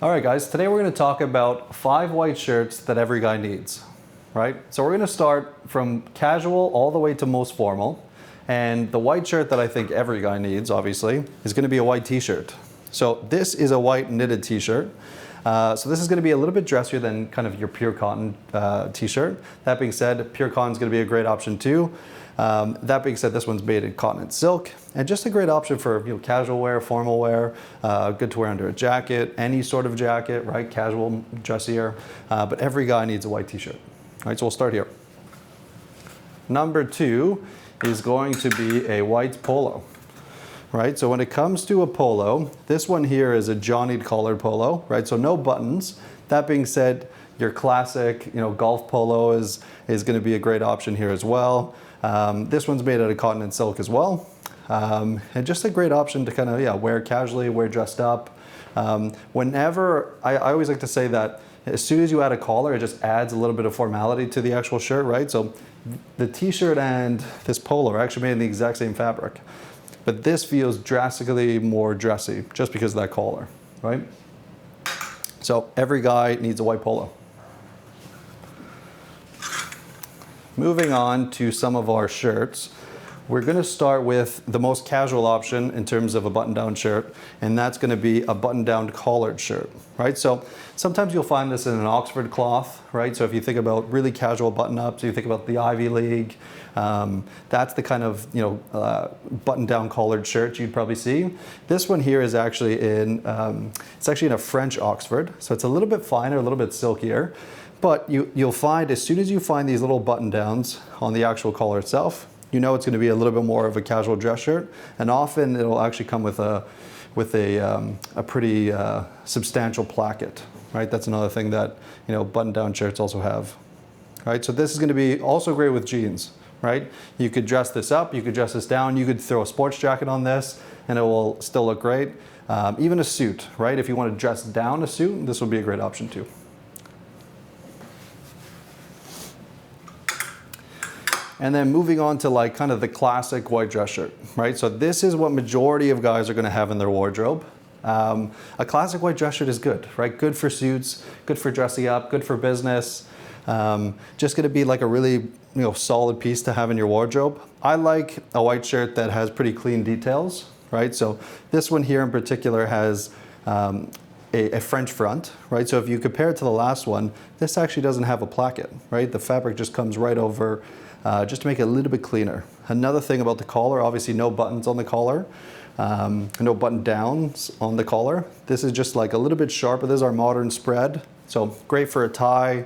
All right, guys, today we're going to talk about 5 white shirts that every guy needs, right? So we're going to start from casual all the way to most formal. And the white shirt that I think every guy needs, obviously, is going to be a white t-shirt. So this is a white knitted t-shirt. So this is going to be a little bit dressier than kind of your pure cotton t-shirt. That being said, pure cotton is going to be a great option too. That being said, this one's made in cotton and silk, and just a great option for casual wear, formal wear, good to wear under a jacket, any sort of jacket, right? Casual, dressier, but every guy needs a white t-shirt. All right, so we'll start here. Number 2 is going to be a white polo, right? So when it comes to a polo, this one here is a Johnny collared polo, right? So no buttons. That being said, your classic, golf polo is going to be a great option here as well. This one's made out of cotton and silk as well. And just a great option to kind of, wear casually, wear dressed up. Whenever, I always like to say that as soon as you add a collar, it just adds a little bit of formality to the actual shirt, right? So the t-shirt and this polo are actually made in the exact same fabric. But this feels drastically more dressy just because of that collar, right? So every guy needs a white polo. Moving on to some of our shirts, we're going to start with the most casual option in terms of a button-down shirt, and that's going to be a button-down collared shirt, right? So sometimes you'll find this in an Oxford cloth, right? So if you think about really casual button-ups, you think about the Ivy League, that's the kind of button-down collared shirt you'd probably see. This one here is actually it's actually in a French Oxford, so it's a little bit finer, a little bit silkier. But you'll find as soon as you find these little button downs on the actual collar itself, you know it's going to be a little bit more of a casual dress shirt, and often it'll actually come with a pretty substantial placket, right? That's another thing that button down shirts also have, right? So this is going to be also great with jeans, right? You could dress this up, you could dress this down, you could throw a sports jacket on this, and it will still look great. Even a suit, right? If you want to dress down a suit, this would be a great option too. And then moving on to like kind of the classic white dress shirt, right? So this is what majority of guys are going to have in their wardrobe. A classic white dress shirt is good, right? Good for suits, good for dressing up, good for business. Just going to be like a really solid piece to have in your wardrobe. I like a white shirt that has pretty clean details, right? So this one here in particular has a French front, right? So if you compare it to the last one, this actually doesn't have a placket, right? The fabric just comes right over, just to make it a little bit cleaner. Another thing about the collar, obviously no buttons on the collar, no button downs on the collar. This is just like a little bit sharper. This is our modern spread. So great for a tie,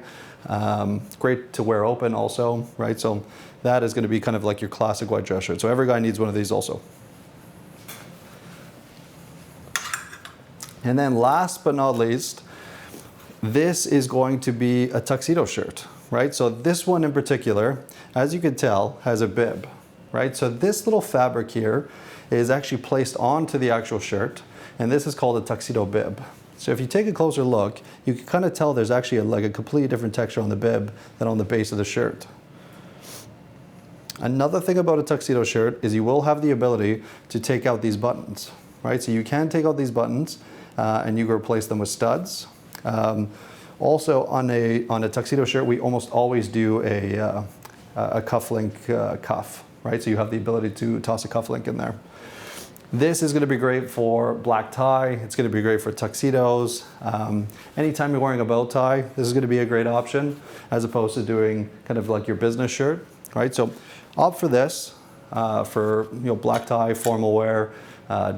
great to wear open also, right? So that is going to be kind of like your classic white dress shirt. So every guy needs one of these also. And then last but not least, this is going to be a tuxedo shirt, right? So this one in particular, as you can tell, has a bib, right? So this little fabric here is actually placed onto the actual shirt, and this is called a tuxedo bib. So if you take a closer look, you can kind of tell there's actually like a completely different texture on the bib than on the base of the shirt. Another thing about a tuxedo shirt is you will have the ability to take out these buttons, right? So you can take out these buttons and you can replace them with studs. Also on a tuxedo shirt, we almost always do a cufflink cuff, right? So you have the ability to toss a cufflink in there. This is going to be great for black tie. It's going to be great for tuxedos. Anytime you're wearing a bow tie, this is going to be a great option as opposed to doing kind of like your business shirt, right? So opt for this for black tie, formal wear,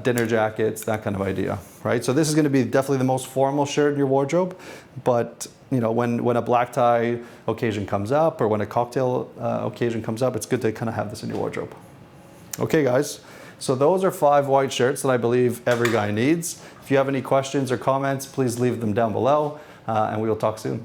dinner jackets, that kind of idea, right? So this is going to be definitely the most formal shirt in your wardrobe, but when a black tie occasion comes up or when a cocktail occasion comes up, it's good to kind of have this in your wardrobe. Okay, guys. So those are 5 white shirts that I believe every guy needs. If you have any questions or comments, please leave them down below, and we will talk soon.